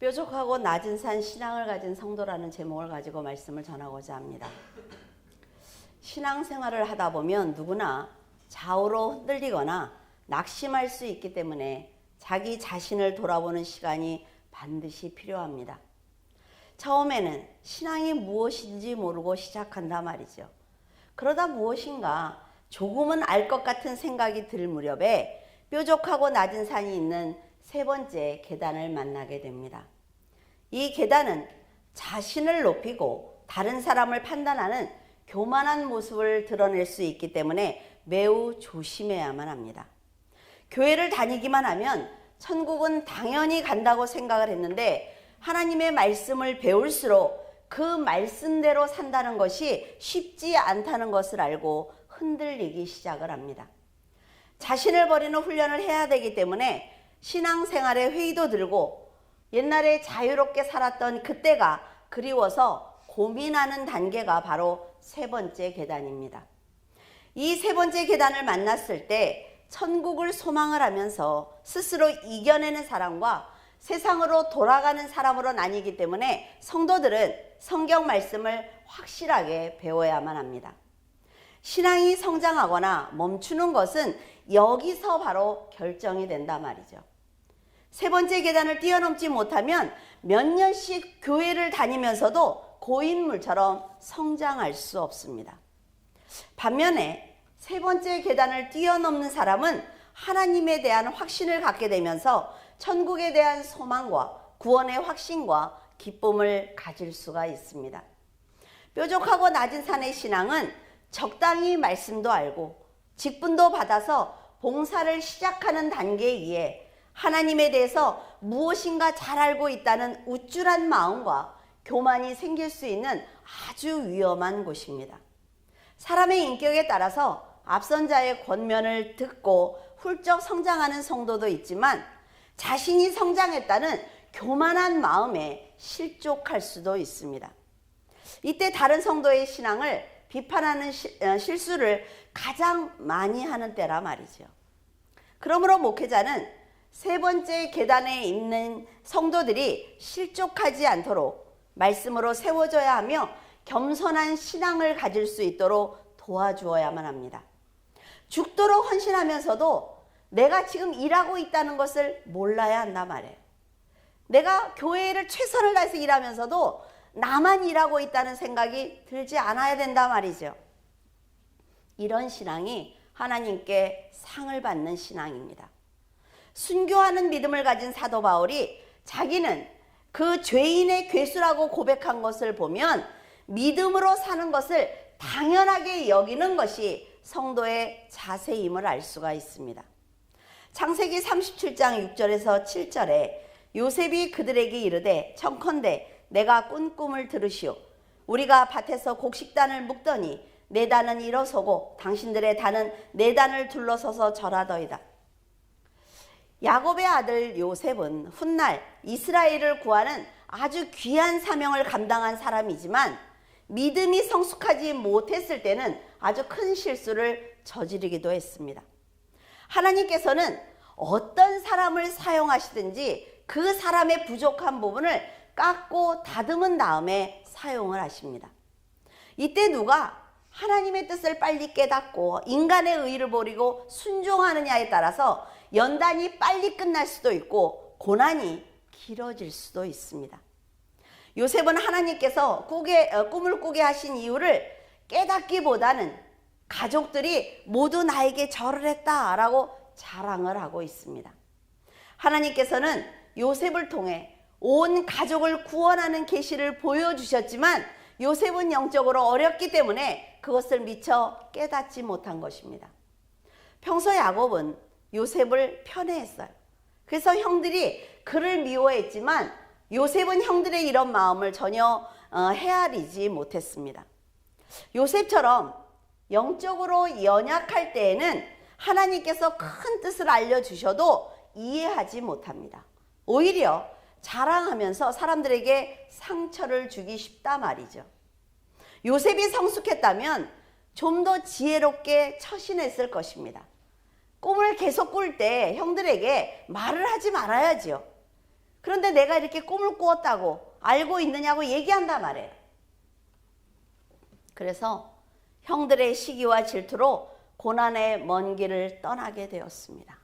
뾰족하고 낮은 산 신앙을 가진 성도라는 제목을 가지고 말씀을 전하고자 합니다. 신앙생활을 하다 보면 누구나 좌우로 흔들리거나 낙심할 수 있기 때문에 자기 자신을 돌아보는 시간이 반드시 필요합니다. 처음에는 신앙이 무엇인지 모르고 시작한다 말이죠. 그러다 무엇인가 조금은 알 것 같은 생각이 들 무렵에 뾰족하고 낮은 산이 있는 세 번째 계단을 만나게 됩니다. 이 계단은 자신을 높이고 다른 사람을 판단하는 교만한 모습을 드러낼 수 있기 때문에 매우 조심해야만 합니다. 교회를 다니기만 하면 천국은 당연히 간다고 생각을 했는데 하나님의 말씀을 배울수록 그 말씀대로 산다는 것이 쉽지 않다는 것을 알고 흔들리기 시작을 합니다. 자신을 버리는 훈련을 해야 되기 때문에 신앙생활에 회의도 들고 옛날에 자유롭게 살았던 그때가 그리워서 고민하는 단계가 바로 세 번째 계단입니다. 이 세 번째 계단을 만났을 때 천국을 소망을 하면서 스스로 이겨내는 사람과 세상으로 돌아가는 사람으로 나뉘기 때문에 성도들은 성경 말씀을 확실하게 배워야만 합니다. 신앙이 성장하거나 멈추는 것은 여기서 바로 결정이 된다 말이죠. 세 번째 계단을 뛰어넘지 못하면 몇 년씩 교회를 다니면서도 고인물처럼 성장할 수 없습니다. 반면에 세 번째 계단을 뛰어넘는 사람은 하나님에 대한 확신을 갖게 되면서 천국에 대한 소망과 구원의 확신과 기쁨을 가질 수가 있습니다. 뾰족하고 낮은 산의 신앙은 적당히 말씀도 알고 직분도 받아서 봉사를 시작하는 단계이기에 하나님에 대해서 무엇인가 잘 알고 있다는 우쭐한 마음과 교만이 생길 수 있는 아주 위험한 곳입니다. 사람의 인격에 따라서 앞선 자의 권면을 듣고 훌쩍 성장하는 성도도 있지만 자신이 성장했다는 교만한 마음에 실족할 수도 있습니다. 이때 다른 성도의 신앙을 비판하는 실수를 가장 많이 하는 때라 말이죠. 그러므로 목회자는 세 번째 계단에 있는 성도들이 실족하지 않도록 말씀으로 세워줘야 하며 겸손한 신앙을 가질 수 있도록 도와주어야만 합니다. 죽도록 헌신하면서도 내가 지금 일하고 있다는 것을 몰라야 한단 말이에요. 내가 교회를 최선을 다해서 일하면서도 나만 일하고 있다는 생각이 들지 않아야 된다 말이죠. 이런 신앙이 하나님께 상을 받는 신앙입니다. 순교하는 믿음을 가진 사도 바울이 자기는 그 죄인의 괴수라고 고백한 것을 보면 믿음으로 사는 것을 당연하게 여기는 것이 성도의 자세임을 알 수가 있습니다. 창세기 37장 6절에서 7절에 요셉이 그들에게 이르되 청컨대 내가 꾼 꿈을 들으시오. 우리가 밭에서 곡식단을 묶더니 내 단은 일어서고 당신들의 단은 내 단을 둘러서서 절하더이다. 야곱의 아들 요셉은 훗날 이스라엘을 구하는 아주 귀한 사명을 감당한 사람이지만 믿음이 성숙하지 못했을 때는 아주 큰 실수를 저지르기도 했습니다. 하나님께서는 어떤 사람을 사용하시든지 그 사람의 부족한 부분을 깎고 다듬은 다음에 사용을 하십니다. 이때 누가 하나님의 뜻을 빨리 깨닫고 인간의 의의를 버리고 순종하느냐에 따라서 연단이 빨리 끝날 수도 있고 고난이 길어질 수도 있습니다. 요셉은 하나님께서 꿈을 꾸게 하신 이유를 깨닫기보다는 가족들이 모두 나에게 절을 했다라고 자랑을 하고 있습니다. 하나님께서는 요셉을 통해 온 가족을 구원하는 계시를 보여주셨지만 요셉은 영적으로 어렸기 때문에 그것을 미처 깨닫지 못한 것입니다. 평소 야곱은 요셉을 편애했어요. 그래서 형들이 그를 미워했지만 요셉은 형들의 이런 마음을 전혀 헤아리지 못했습니다. 요셉처럼 영적으로 연약할 때에는 하나님께서 큰 뜻을 알려주셔도 이해하지 못합니다. 오히려 자랑하면서 사람들에게 상처를 주기 쉽다 말이죠. 요셉이 성숙했다면 좀 더 지혜롭게 처신했을 것입니다. 꿈을 계속 꿀 때 형들에게 말을 하지 말아야죠. 그런데 내가 이렇게 꿈을 꾸었다고 알고 있느냐고 얘기한단 말이에요. 그래서 형들의 시기와 질투로 고난의 먼 길을 떠나게 되었습니다.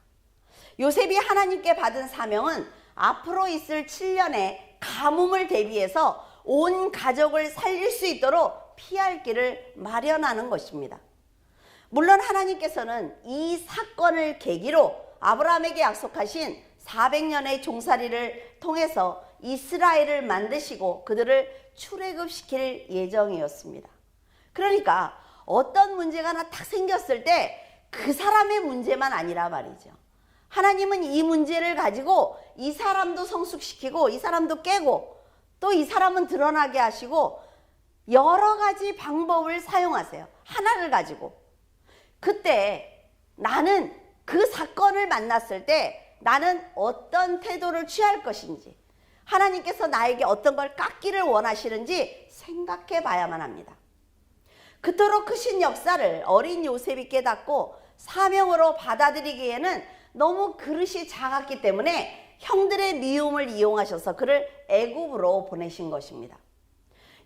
요셉이 하나님께 받은 사명은 앞으로 있을 7년의 가뭄을 대비해서 온 가족을 살릴 수 있도록 피할 길을 마련하는 것입니다. 물론 하나님께서는 이 사건을 계기로 아브라함에게 약속하신 400년의 종살이를 통해서 이스라엘을 만드시고 그들을 출애굽시킬 예정이었습니다. 그러니까 어떤 문제가 하나 딱 생겼을 때 그 사람의 문제만 아니라 말이죠. 하나님은 이 문제를 가지고 이 사람도 성숙시키고 이 사람도 깨고 또 이 사람은 드러나게 하시고 여러 가지 방법을 사용하세요. 하나를 가지고. 그때 나는 그 사건을 만났을 때 나는 어떤 태도를 취할 것인지, 하나님께서 나에게 어떤 걸 깎기를 원하시는지 생각해 봐야만 합니다. 그토록 크신 역사를 어린 요셉이 깨닫고 사명으로 받아들이기에는 너무 그릇이 작았기 때문에 형들의 미움을 이용하셔서 그를 애굽으로 보내신 것입니다.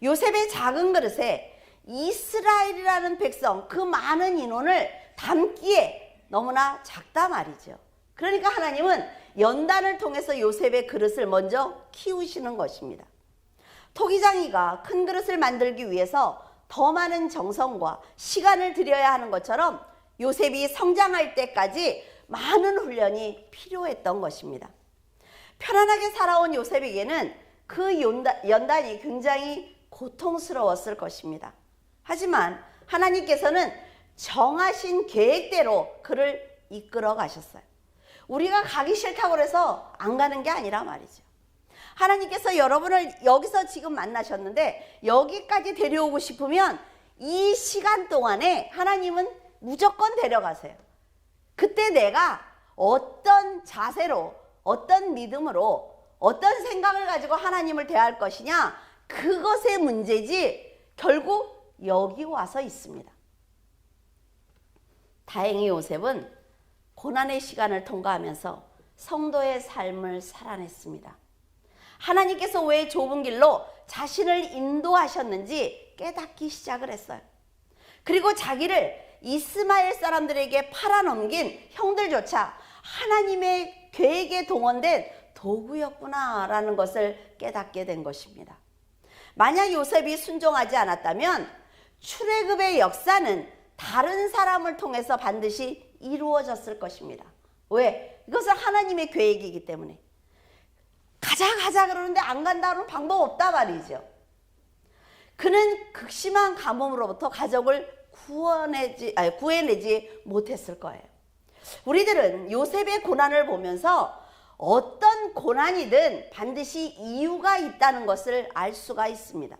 요셉의 작은 그릇에 이스라엘이라는 백성, 그 많은 인원을 담기에 너무나 작다 말이죠. 그러니까 하나님은 연단을 통해서 요셉의 그릇을 먼저 키우시는 것입니다. 토기장이가 큰 그릇을 만들기 위해서 더 많은 정성과 시간을 들여야 하는 것처럼 요셉이 성장할 때까지 많은 훈련이 필요했던 것입니다. 편안하게 살아온 요셉에게는 그 연단이 굉장히 고통스러웠을 것입니다. 하지만 하나님께서는 정하신 계획대로 그를 이끌어 가셨어요. 우리가 가기 싫다고 해서 안 가는 게 아니라 말이죠. 하나님께서 여러분을 여기서 지금 만나셨는데 여기까지 데려오고 싶으면 이 시간 동안에 하나님은 무조건 데려가세요. 그때 내가 어떤 자세로, 어떤 믿음으로, 어떤 생각을 가지고 하나님을 대할 것이냐, 그것의 문제지 결국 여기 와서 있습니다. 다행히 요셉은 고난의 시간을 통과하면서 성도의 삶을 살아냈습니다. 하나님께서 왜 좁은 길로 자신을 인도하셨는지 깨닫기 시작을 했어요. 그리고 자기를 이스마엘 사람들에게 팔아넘긴 형들조차 하나님의 계획에 동원된 도구였구나라는 것을 깨닫게 된 것입니다. 만약 요셉이 순종하지 않았다면 출애굽의 역사는 다른 사람을 통해서 반드시 이루어졌을 것입니다. 왜? 이것은 하나님의 계획이기 때문에. 가자 그러는데 안 간다는 방법 없다 말이죠. 그는 극심한 가뭄으로부터 가족을 구해내지 못했을 거예요. 우리들은 요셉의 고난을 보면서 어떤 고난이든 반드시 이유가 있다는 것을 알 수가 있습니다.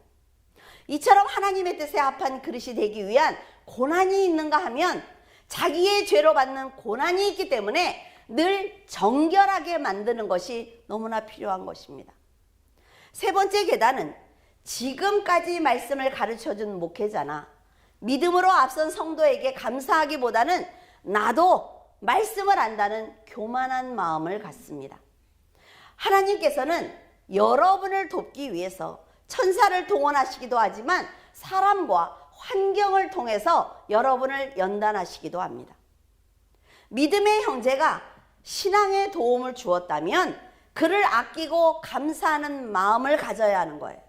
이처럼 하나님의 뜻에 합한 그릇이 되기 위한 고난이 있는가 하면 자기의 죄로 받는 고난이 있기 때문에 늘 정결하게 만드는 것이 너무나 필요한 것입니다. 세 번째 계단은 지금까지 말씀을 가르쳐준 목회자나 믿음으로 앞선 성도에게 감사하기보다는 나도 말씀을 안다는 교만한 마음을 갖습니다. 하나님께서는 여러분을 돕기 위해서 천사를 동원하시기도 하지만 사람과 환경을 통해서 여러분을 연단하시기도 합니다. 믿음의 형제가 신앙에 도움을 주었다면 그를 아끼고 감사하는 마음을 가져야 하는 거예요.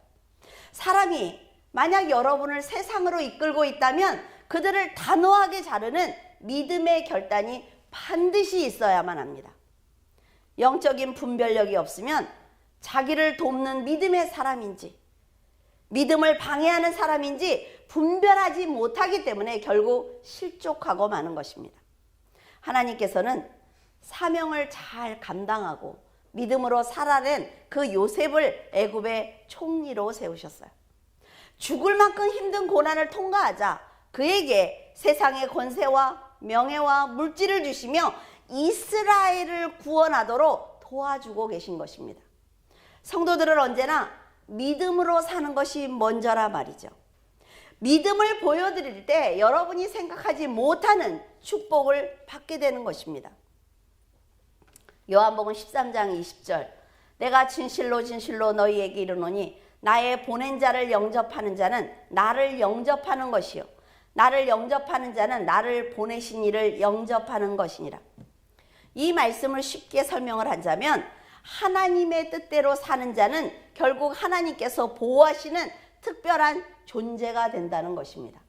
사람이 만약 여러분을 세상으로 이끌고 있다면 그들을 단호하게 자르는 믿음의 결단이 반드시 있어야만 합니다. 영적인 분별력이 없으면 자기를 돕는 믿음의 사람인지 믿음을 방해하는 사람인지 분별하지 못하기 때문에 결국 실족하고 마는 것입니다. 하나님께서는 사명을 잘 감당하고 믿음으로 살아낸 그 요셉을 애굽의 총리로 세우셨어요. 죽을 만큼 힘든 고난을 통과하자 그에게 세상의 권세와 명예와 물질을 주시며 이스라엘을 구원하도록 도와주고 계신 것입니다. 성도들은 언제나 믿음으로 사는 것이 먼저라 말이죠. 믿음을 보여드릴 때 여러분이 생각하지 못하는 축복을 받게 되는 것입니다. 요한복음 13장 20절 내가 진실로 진실로 너희에게 이르노니 나의 보낸 자를 영접하는 자는 나를 영접하는 것이요 나를 영접하는 자는 나를 보내신 이를 영접하는 것이니라. 이 말씀을 쉽게 설명을 하자면 하나님의 뜻대로 사는 자는 결국 하나님께서 보호하시는 특별한 존재가 된다는 것입니다.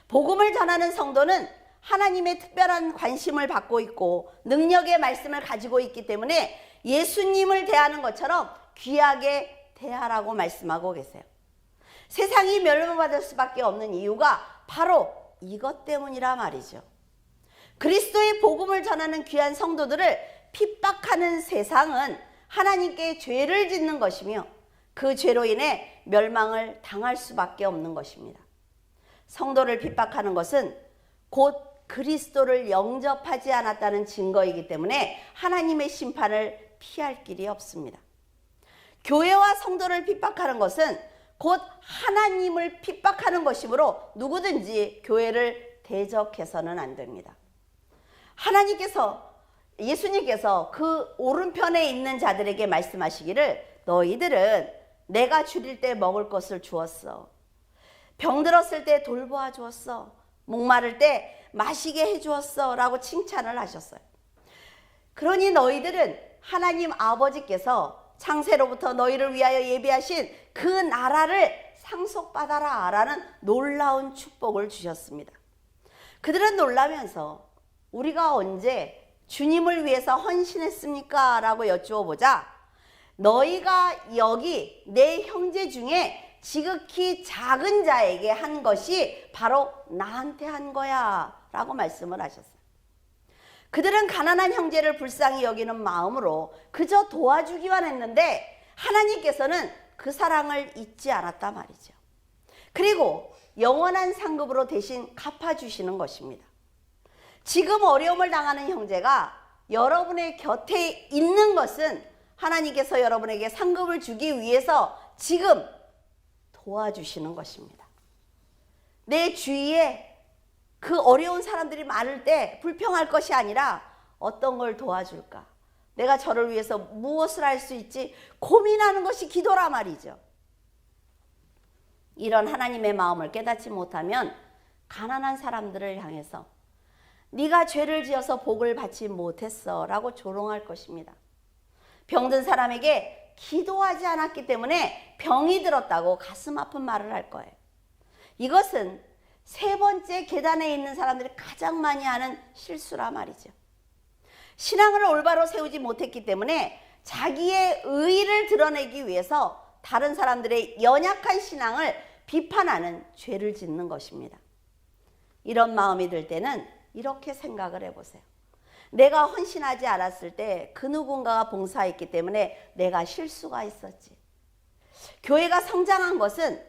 복음을 전하는 성도는 하나님의 특별한 관심을 받고 있고 능력의 말씀을 가지고 있기 때문에 예수님을 대하는 것처럼 귀하게 대하라고 말씀하고 계세요. 세상이 멸망받을 수밖에 없는 이유가 바로 이것 때문이라 말이죠. 그리스도의 복음을 전하는 귀한 성도들을 핍박하는 세상은 하나님께 죄를 짓는 것이며 그 죄로 인해 멸망을 당할 수밖에 없는 것입니다. 성도를 핍박하는 것은 곧 그리스도를 영접하지 않았다는 증거이기 때문에 하나님의 심판을 피할 길이 없습니다. 교회와 성도를 핍박하는 것은 곧 하나님을 핍박하는 것이므로 누구든지 교회를 대적해서는 안 됩니다. 예수님께서 그 오른편에 있는 자들에게 말씀하시기를 너희들은 내가 줄일 때 먹을 것을 주었어. 병들었을 때 돌보아 주었어. 목마를 때 마시게 해주었어 라고 칭찬을 하셨어요. 그러니 너희들은 하나님 아버지께서 창세로부터 너희를 위하여 예비하신 그 나라를 상속받아라 라는 놀라운 축복을 주셨습니다. 그들은 놀라면서 우리가 언제 주님을 위해서 헌신했습니까? 라고 여쭈어보자 너희가 여기 내 형제 중에 지극히 작은 자에게 한 것이 바로 나한테 한 거야 라고 말씀을 하셨어요. 그들은 가난한 형제를 불쌍히 여기는 마음으로 그저 도와주기만 했는데 하나님께서는 그 사랑을 잊지 않았단 말이죠. 그리고 영원한 상급으로 대신 갚아주시는 것입니다. 지금 어려움을 당하는 형제가 여러분의 곁에 있는 것은 하나님께서 여러분에게 상급을 주기 위해서 지금 도와주시는 것입니다. 내 주위에 그 어려운 사람들이 많을 때 불평할 것이 아니라 어떤 걸 도와줄까? 내가 저를 위해서 무엇을 할 수 있지? 고민하는 것이 기도라 말이죠. 이런 하나님의 마음을 깨닫지 못하면 가난한 사람들을 향해서 네가 죄를 지어서 복을 받지 못했어 라고 조롱할 것입니다. 병든 사람에게 기도하지 않았기 때문에 병이 들었다고 가슴 아픈 말을 할 거예요. 이것은 세 번째 계단에 있는 사람들이 가장 많이 하는 실수라 말이죠. 신앙을 올바로 세우지 못했기 때문에 자기의 의의를 드러내기 위해서 다른 사람들의 연약한 신앙을 비판하는 죄를 짓는 것입니다. 이런 마음이 들 때는 이렇게 생각을 해보세요. 내가 헌신하지 않았을 때 그 누군가가 봉사했기 때문에 내가 실수가 있었지. 교회가 성장한 것은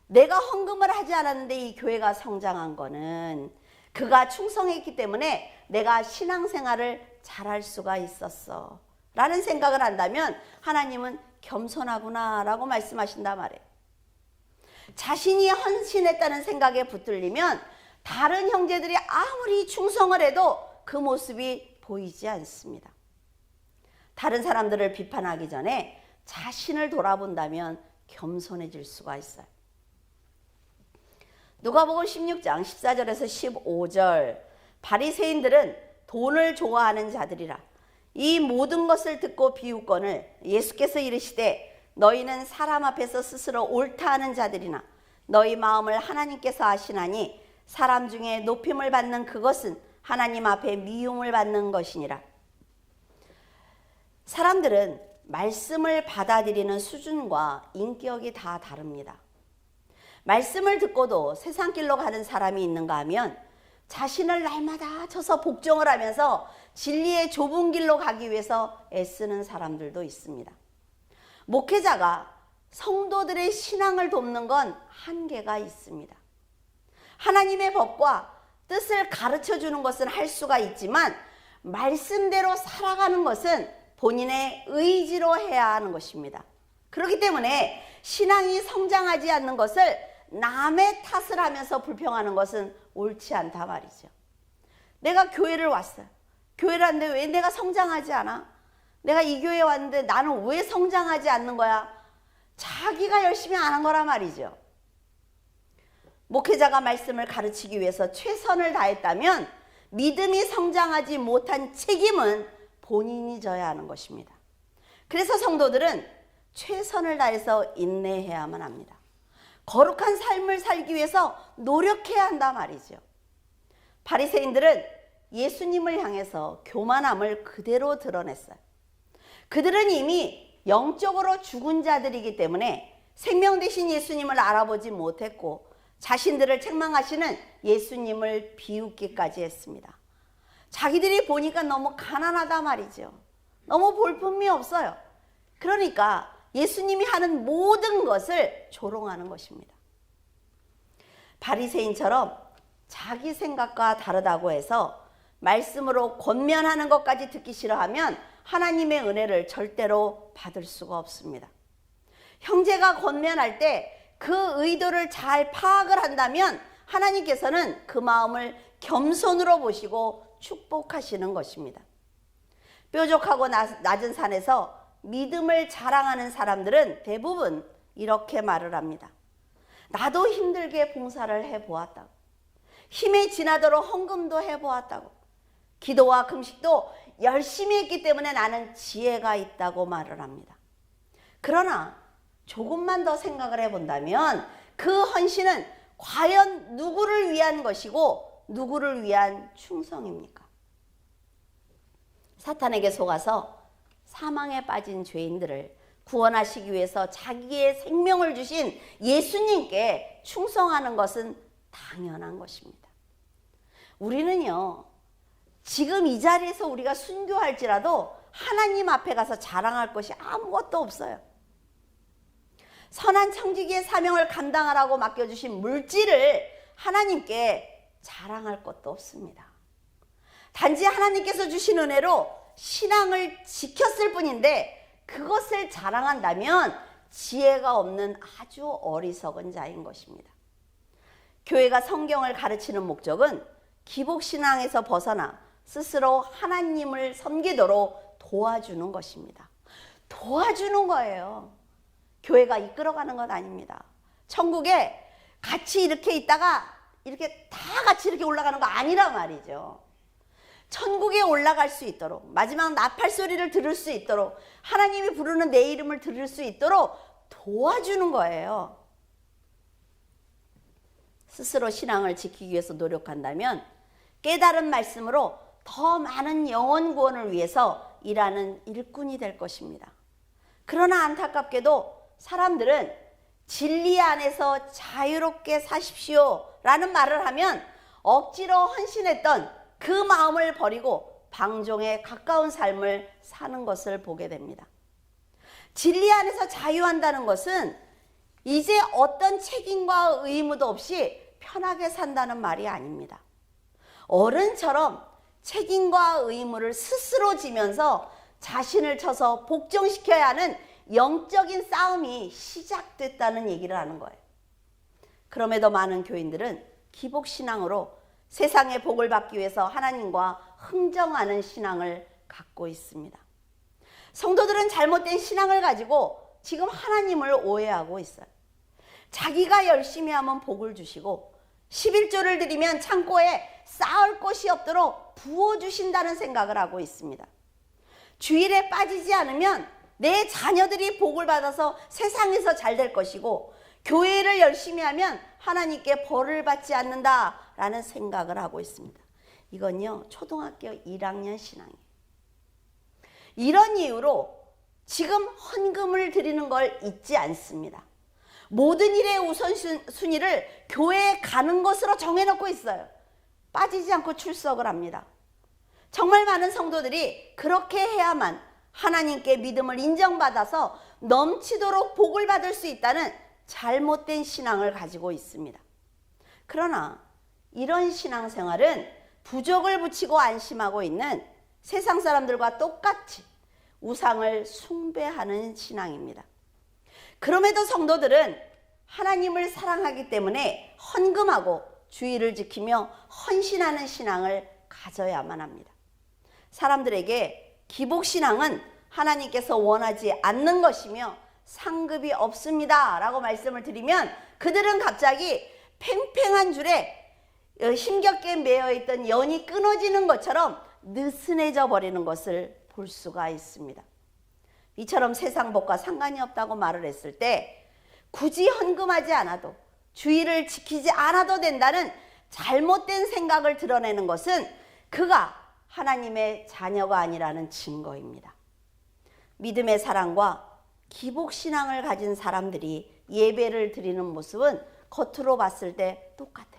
내가 헌금을 하지 않았는데 이 교회가 성장한 거는 그가 충성했기 때문에 내가 신앙생활을 잘할 수가 있었어 라는 생각을 한다면 하나님은 겸손하구나 라고 말씀하신단 말이에요. 자신이 헌신했다는 생각에 붙들리면 다른 형제들이 아무리 충성을 해도 그 모습이 보이지 않습니다. 다른 사람들을 비판하기 전에 자신을 돌아본다면 겸손해질 수가 있어요. 누가복음 16장 14절에서 15절 바리새인들은 돈을 좋아하는 자들이라 이 모든 것을 듣고 비웃거늘 예수께서 이르시되 너희는 사람 앞에서 스스로 옳다 하는 자들이나 너희 마음을 하나님께서 아시나니 사람 중에 높임을 받는 그것은 하나님 앞에 미움을 받는 것이니라. 사람들은 말씀을 받아들이는 수준과 인격이 다 다릅니다. 말씀을 듣고도 세상 길로 가는 사람이 있는가 하면 자신을 날마다 쳐서 복종을 하면서 진리의 좁은 길로 가기 위해서 애쓰는 사람들도 있습니다. 목회자가 성도들의 신앙을 돕는 건 한계가 있습니다. 하나님의 법과 뜻을 가르쳐 주는 것은 할 수가 있지만 말씀대로 살아가는 것은 본인의 의지로 해야 하는 것입니다. 그렇기 때문에 신앙이 성장하지 않는 것을 남의 탓을 하면서 불평하는 것은 옳지 않다 말이죠. 내가 교회를 왔어요. 교회를 왔는데 왜 내가 성장하지 않아? 내가 이 교회에 왔는데 나는 왜 성장하지 않는 거야? 자기가 열심히 안 한 거란 말이죠. 목회자가 말씀을 가르치기 위해서 최선을 다했다면 믿음이 성장하지 못한 책임은 본인이 져야 하는 것입니다. 그래서 성도들은 최선을 다해서 인내해야만 합니다. 거룩한 삶을 살기 위해서 노력해야 한다 말이죠. 바리새인들은 예수님을 향해서 교만함을 그대로 드러냈어요. 그들은 이미 영적으로 죽은 자들이기 때문에 생명 되신 예수님을 알아보지 못했고 자신들을 책망하시는 예수님을 비웃기까지 했습니다. 자기들이 보니까 너무 가난하다 말이죠. 너무 볼품이 없어요. 그러니까 예수님이 하는 모든 것을 조롱하는 것입니다. 바리새인처럼 자기 생각과 다르다고 해서 말씀으로 권면하는 것까지 듣기 싫어하면 하나님의 은혜를 절대로 받을 수가 없습니다. 형제가 권면할 때 그 의도를 잘 파악을 한다면 하나님께서는 그 마음을 겸손으로 보시고 축복하시는 것입니다. 뾰족하고 낮은 산에서 믿음을 자랑하는 사람들은 대부분 이렇게 말을 합니다. 나도 힘들게 봉사를 해보았다고. 힘에 지나도록 헌금도 해보았다고. 기도와 금식도 열심히 했기 때문에 나는 지혜가 있다고 말을 합니다. 그러나 조금만 더 생각을 해본다면 그 헌신은 과연 누구를 위한 것이고 누구를 위한 충성입니까? 사탄에게 속아서 사망에 빠진 죄인들을 구원하시기 위해서 자기의 생명을 주신 예수님께 충성하는 것은 당연한 것입니다. 우리는요, 지금 이 자리에서 우리가 순교할지라도 하나님 앞에 가서 자랑할 것이 아무것도 없어요. 선한 청지기의 사명을 감당하라고 맡겨주신 물질을 하나님께 자랑할 것도 없습니다. 단지 하나님께서 주신 은혜로 신앙을 지켰을 뿐인데 그것을 자랑한다면 지혜가 없는 아주 어리석은 자인 것입니다. 교회가 성경을 가르치는 목적은 기복신앙에서 벗어나 스스로 하나님을 섬기도록 도와주는 것입니다. 도와주는 거예요. 교회가 이끌어가는 건 아닙니다. 천국에 같이 이렇게 있다가 이렇게 다 같이 이렇게 올라가는 거 아니란 말이죠. 천국에 올라갈 수 있도록, 마지막 나팔 소리를 들을 수 있도록, 하나님이 부르는 내 이름을 들을 수 있도록 도와주는 거예요. 스스로 신앙을 지키기 위해서 노력한다면 깨달은 말씀으로 더 많은 영혼 구원을 위해서 일하는 일꾼이 될 것입니다. 그러나 안타깝게도 사람들은 진리 안에서 자유롭게 사십시오 라는 말을 하면 억지로 헌신했던 그 마음을 버리고 방종에 가까운 삶을 사는 것을 보게 됩니다. 진리 안에서 자유한다는 것은 이제 어떤 책임과 의무도 없이 편하게 산다는 말이 아닙니다. 어른처럼 책임과 의무를 스스로 지면서 자신을 쳐서 복종시켜야 하는 영적인 싸움이 시작됐다는 얘기를 하는 거예요. 그럼에도 많은 교인들은 기복신앙으로 세상의 복을 받기 위해서 하나님과 흥정하는 신앙을 갖고 있습니다. 성도들은 잘못된 신앙을 가지고 지금 하나님을 오해하고 있어요. 자기가 열심히 하면 복을 주시고 11조를 드리면 창고에 쌓을 곳이 없도록 부어주신다는 생각을 하고 있습니다. 주일에 빠지지 않으면 내 자녀들이 복을 받아서 세상에서 잘 될 것이고 교회를 열심히 하면 하나님께 벌을 받지 않는다라는 생각을 하고 있습니다. 이건요, 초등학교 1학년 신앙이에요. 이런 이유로 지금 헌금을 드리는 걸 잊지 않습니다. 모든 일의 우선순위를 교회에 가는 것으로 정해놓고 있어요. 빠지지 않고 출석을 합니다. 정말 많은 성도들이 그렇게 해야만 하나님께 믿음을 인정받아서 넘치도록 복을 받을 수 있다는 잘못된 신앙을 가지고 있습니다. 그러나 이런 신앙생활은 부족을 붙이고 안심하고 있는 세상 사람들과 똑같이 우상을 숭배하는 신앙입니다. 그럼에도 성도들은 하나님을 사랑하기 때문에 헌금하고 주의를 지키며 헌신하는 신앙을 가져야만 합니다. 사람들에게 기복신앙은 하나님께서 원하지 않는 것이며 상급이 없습니다 라고 말씀을 드리면 그들은 갑자기 팽팽한 줄에 힘겹게 매어있던 연이 끊어지는 것처럼 느슨해져 버리는 것을 볼 수가 있습니다. 이처럼 세상 법과 상관이 없다고 말을 했을 때 굳이 헌금하지 않아도 주의를 지키지 않아도 된다는 잘못된 생각을 드러내는 것은 그가 하나님의 자녀가 아니라는 증거입니다. 믿음의 사랑과 기복신앙을 가진 사람들이 예배를 드리는 모습은 겉으로 봤을 때 똑같아요.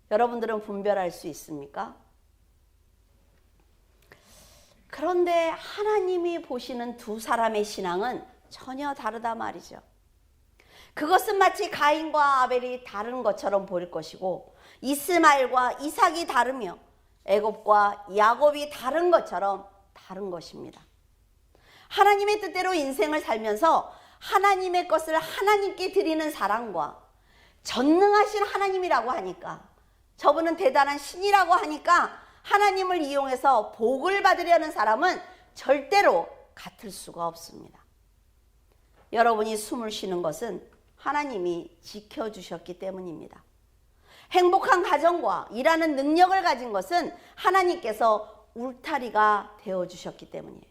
여러분들은 분별할 수 있습니까? 그런데 하나님이 보시는 두 사람의 신앙은 전혀 다르다 말이죠. 그것은 마치 가인과 아벨이 다른 것처럼 보일 것이고 이스마엘과 이삭이 다르며 애굽과 야곱이 다른 것처럼 다른 것입니다. 하나님의 뜻대로 인생을 살면서 하나님의 것을 하나님께 드리는 사람과 전능하신 하나님이라고 하니까 저분은 대단한 신이라고 하니까 하나님을 이용해서 복을 받으려는 사람은 절대로 같을 수가 없습니다. 여러분이 숨을 쉬는 것은 하나님이 지켜주셨기 때문입니다. 행복한 가정과 일하는 능력을 가진 것은 하나님께서 울타리가 되어주셨기 때문이에요.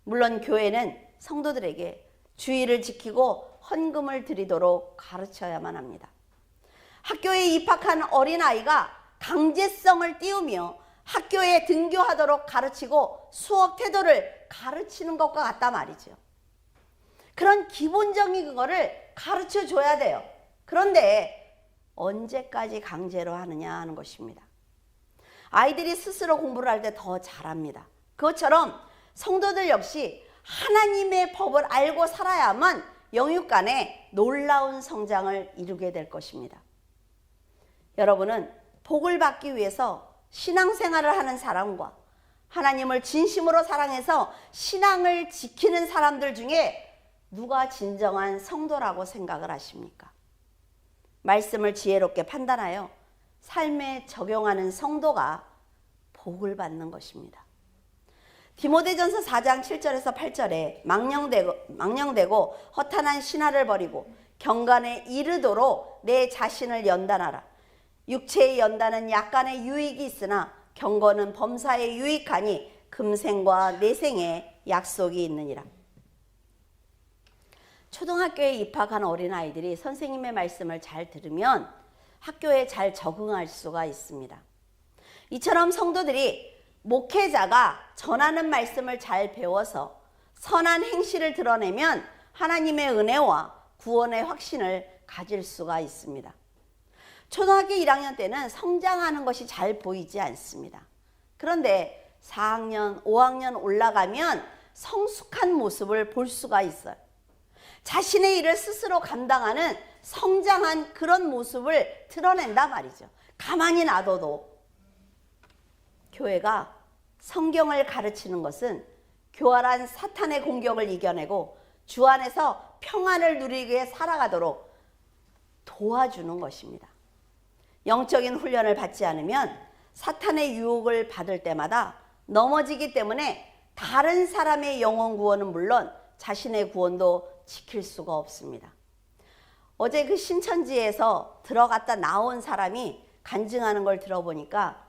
물론 교회는 성도들에게 주의를 지키고 헌금을 드리도록 가르쳐야만 합니다. 학교에 입학한 어린아이가 강제성을 띄우며 학교에 등교하도록 가르치고 수업 태도를 가르치는 것과 같단 말이죠. 그런 기본적인 거를 가르쳐 줘야 돼요. 그런데 언제까지 강제로 하느냐 하는 것입니다. 아이들이 스스로 공부를 할 때 더 잘합니다. 그것처럼 성도들 역시 하나님의 법을 알고 살아야만 영육간에 놀라운 성장을 이루게 될 것입니다. 여러분은 복을 받기 위해서 신앙생활을 하는 사람과 하나님을 진심으로 사랑해서 신앙을 지키는 사람들 중에 누가 진정한 성도라고 생각을 하십니까? 말씀을 지혜롭게 판단하여 삶에 적용하는 성도가 복을 받는 것입니다. 디모데전서 4장 7절에서 8절에 망령되고 허탄한 신화를 버리고 경간에 이르도록 내 자신을 연단하라. 육체의 연단은 약간의 유익이 있으나 경건은 범사에 유익하니 금생과 내생에 약속이 있느니라. 초등학교에 입학한 어린아이들이 선생님의 말씀을 잘 들으면 학교에 잘 적응할 수가 있습니다. 이처럼 성도들이 목회자가 전하는 말씀을 잘 배워서 선한 행실을 드러내면 하나님의 은혜와 구원의 확신을 가질 수가 있습니다. 초등학교 1학년 때는 성장하는 것이 잘 보이지 않습니다. 그런데 4학년, 5학년 올라가면 성숙한 모습을 볼 수가 있어요. 자신의 일을 스스로 감당하는 성장한 그런 모습을 드러낸단 말이죠. 가만히 놔둬도. 교회가 성경을 가르치는 것은 교활한 사탄의 공격을 이겨내고 주 안에서 평안을 누리게 살아가도록 도와주는 것입니다. 영적인 훈련을 받지 않으면 사탄의 유혹을 받을 때마다 넘어지기 때문에 다른 사람의 영혼 구원은 물론 자신의 구원도 지킬 수가 없습니다. 어제 그 신천지에서 들어갔다 나온 사람이 간증하는 걸 들어보니까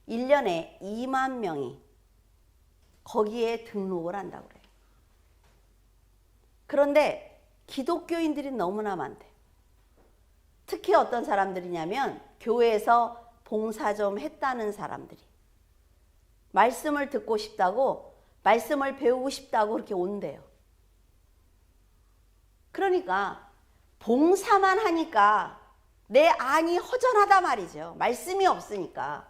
1년에 2만 명이 거기에 등록을 한다고 그래요. 그런데 기독교인들이 너무나 많대요. 특히 어떤 사람들이냐면 교회에서 봉사 좀 했다는 사람들이 말씀을 듣고 싶다고, 말씀을 배우고 싶다고 그렇게 온대요. 그러니까 봉사만 하니까 내 안이 허전하다 말이죠. 말씀이 없으니까.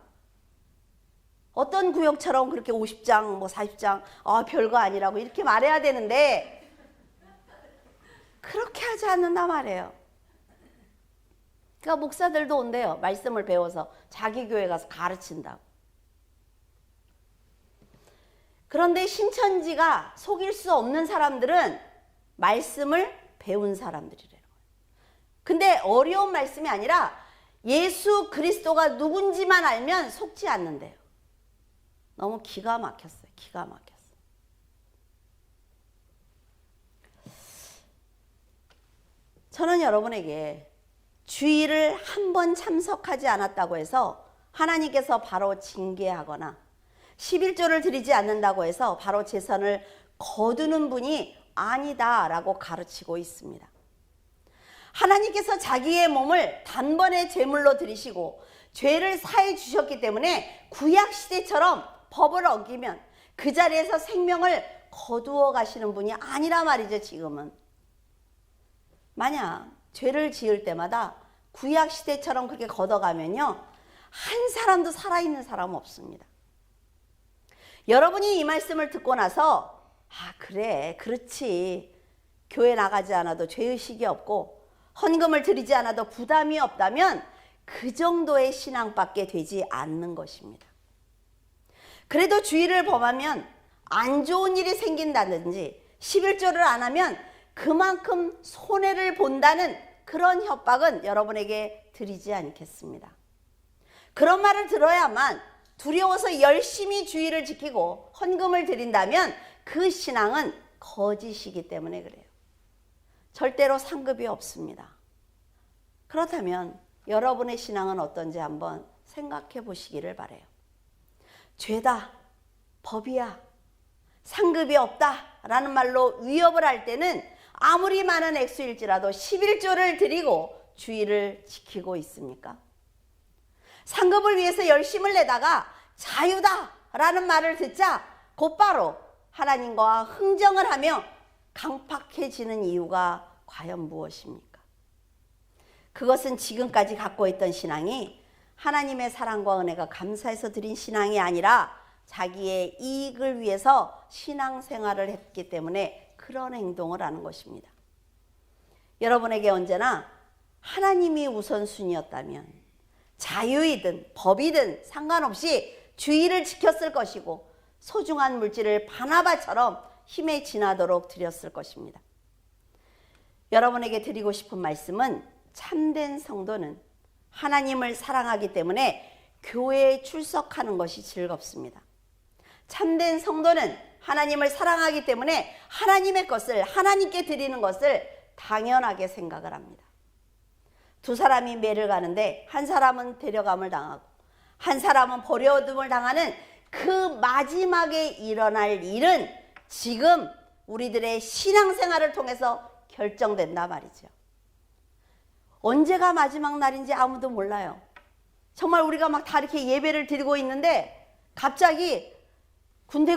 어떤 구역처럼 그렇게 50장, 40장, 별거 아니라고 이렇게 말해야 되는데 그렇게 하지 않는단 말이에요. 그러니까 목사들도 온대요. 말씀을 배워서 자기 교회 가서 가르친다고. 그런데 신천지가 속일 수 없는 사람들은 말씀을 배운 사람들이래요. 근데 어려운 말씀이 아니라 예수 그리스도가 누군지만 알면 속지 않는데요. 너무 기가 막혔어요. 기가 막혔어요. 저는 여러분에게 주일을 한 번 참석하지 않았다고 해서 하나님께서 바로 징계하거나 11조를 드리지 않는다고 해서 바로 재산을 거두는 분이 아니다라고 가르치고 있습니다. 하나님께서 자기의 몸을 단번에 제물로 드리시고 죄를 사해 주셨기 때문에 구약시대처럼 법을 어기면 그 자리에서 생명을 거두어 가시는 분이 아니라 말이죠. 지금은 만약 죄를 지을 때마다 구약시대처럼 그렇게 걷어가면요, 한 사람도 살아있는 사람은 없습니다. 여러분이 이 말씀을 듣고 나서 그래, 그렇지, 교회 나가지 않아도 죄의식이 없고 헌금을 드리지 않아도 부담이 없다면 그 정도의 신앙밖에 되지 않는 것입니다. 그래도 주의를 범하면 안 좋은 일이 생긴다든지 11조를 안 하면 그만큼 손해를 본다는 그런 협박은 여러분에게 드리지 않겠습니다. 그런 말을 들어야만 두려워서 열심히 주의를 지키고 헌금을 드린다면 그 신앙은 거짓이기 때문에 그래요. 절대로 상급이 없습니다. 그렇다면 여러분의 신앙은 어떤지 한번 생각해 보시기를 바라요. 죄다, 법이야, 상급이 없다 라는 말로 위협을 할 때는 아무리 많은 액수일지라도 11조를 드리고 주의를 지키고 있습니까? 상급을 위해서 열심을 내다가 자유다 라는 말을 듣자 곧바로 하나님과 흥정을 하며 강팍해지는 이유가 과연 무엇입니까? 그것은 지금까지 갖고 있던 신앙이 하나님의 사랑과 은혜가 감사해서 드린 신앙이 아니라 자기의 이익을 위해서 신앙생활을 했기 때문에 그런 행동을 하는 것입니다. 여러분에게 언제나 하나님이 우선순위였다면 자유이든 법이든 상관없이 주의를 지켰을 것이고 소중한 물질을 바나바처럼 힘에 지나도록 드렸을 것입니다. 여러분에게 드리고 싶은 말씀은 참된 성도는 하나님을 사랑하기 때문에 교회에 출석하는 것이 즐겁습니다. 참된 성도는 하나님을 사랑하기 때문에 하나님의 것을 하나님께 드리는 것을 당연하게 생각을 합니다. 두 사람이 매를 가는데 한 사람은 데려감을 당하고 한 사람은 버려둠을 당하는 그 마지막에 일어날 일은 지금 우리들의 신앙생활을 통해서 결정된다 말이죠. 언제가 마지막 날인지 아무도 몰라요. 정말 우리가 막 다 이렇게 예배를 드리고 있는데 갑자기 군데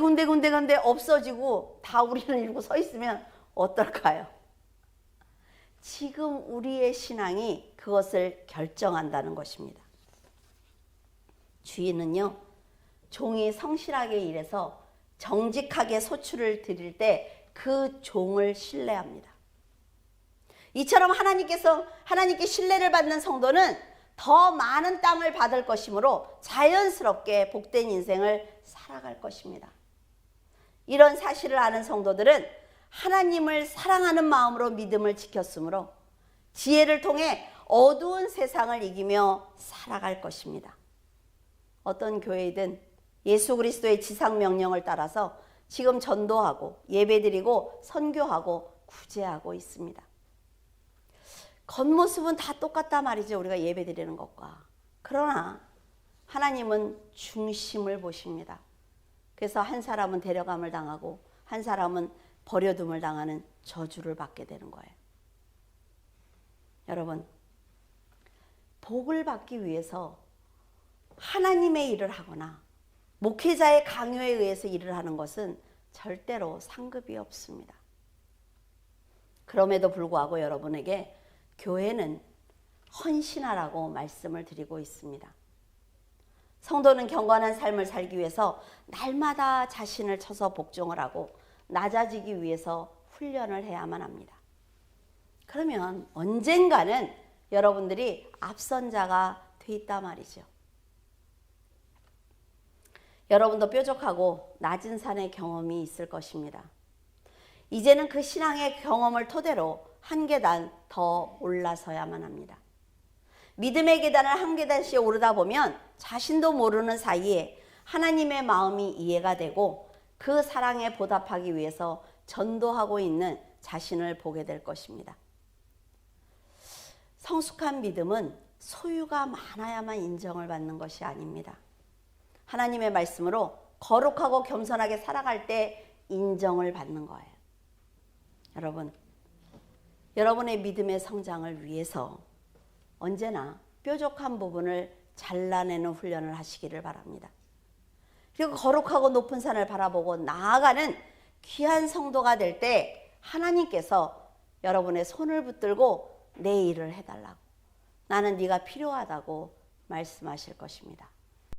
없어지고 다 우리는 이러고 서 있으면 어떨까요? 지금 우리의 신앙이 그것을 결정한다는 것입니다. 주인은요, 종이 성실하게 일해서 정직하게 소출을 드릴 때 그 종을 신뢰합니다. 이처럼 하나님께 신뢰를 받는 성도는 더 많은 땅을 받을 것이므로 자연스럽게 복된 인생을 살아갈 것입니다. 이런 사실을 아는 성도들은 하나님을 사랑하는 마음으로 믿음을 지켰으므로 지혜를 통해 어두운 세상을 이기며 살아갈 것입니다. 어떤 교회이든 예수 그리스도의 지상 명령을 따라서 지금 전도하고 예배드리고 선교하고 구제하고 있습니다. 겉모습은 다 똑같단 말이죠. 우리가 예배드리는 것과. 그러나 하나님은 중심을 보십니다. 그래서 한 사람은 데려감을 당하고 한 사람은 버려둠을 당하는 저주를 받게 되는 거예요. 여러분, 복을 받기 위해서 하나님의 일을 하거나 목회자의 강요에 의해서 일을 하는 것은 절대로 상급이 없습니다. 그럼에도 불구하고 여러분에게 교회는 헌신하라고 말씀을 드리고 있습니다. 성도는 경건한 삶을 살기 위해서 날마다 자신을 쳐서 복종을 하고 낮아지기 위해서 훈련을 해야만 합니다. 그러면 언젠가는 여러분들이 앞선 자가 돼 있단 말이죠. 여러분도 뾰족하고 낮은 산의 경험이 있을 것입니다. 이제는 그 신앙의 경험을 토대로 한 계단 더 올라서야만 합니다. 믿음의 계단을 한 계단씩 오르다 보면 자신도 모르는 사이에 하나님의 마음이 이해가 되고 그 사랑에 보답하기 위해서 전도하고 있는 자신을 보게 될 것입니다. 성숙한 믿음은 소유가 많아야만 인정을 받는 것이 아닙니다. 하나님의 말씀으로 거룩하고 겸손하게 살아갈 때 인정을 받는 거예요. 여러분, 여러분의 믿음의 성장을 위해서 언제나 뾰족한 부분을 잘라내는 훈련을 하시기를 바랍니다. 그리고 거룩하고 높은 산을 바라보고 나아가는 귀한 성도가 될 때 하나님께서 여러분의 손을 붙들고 내 일을 해달라고, 나는 네가 필요하다고 말씀하실 것입니다.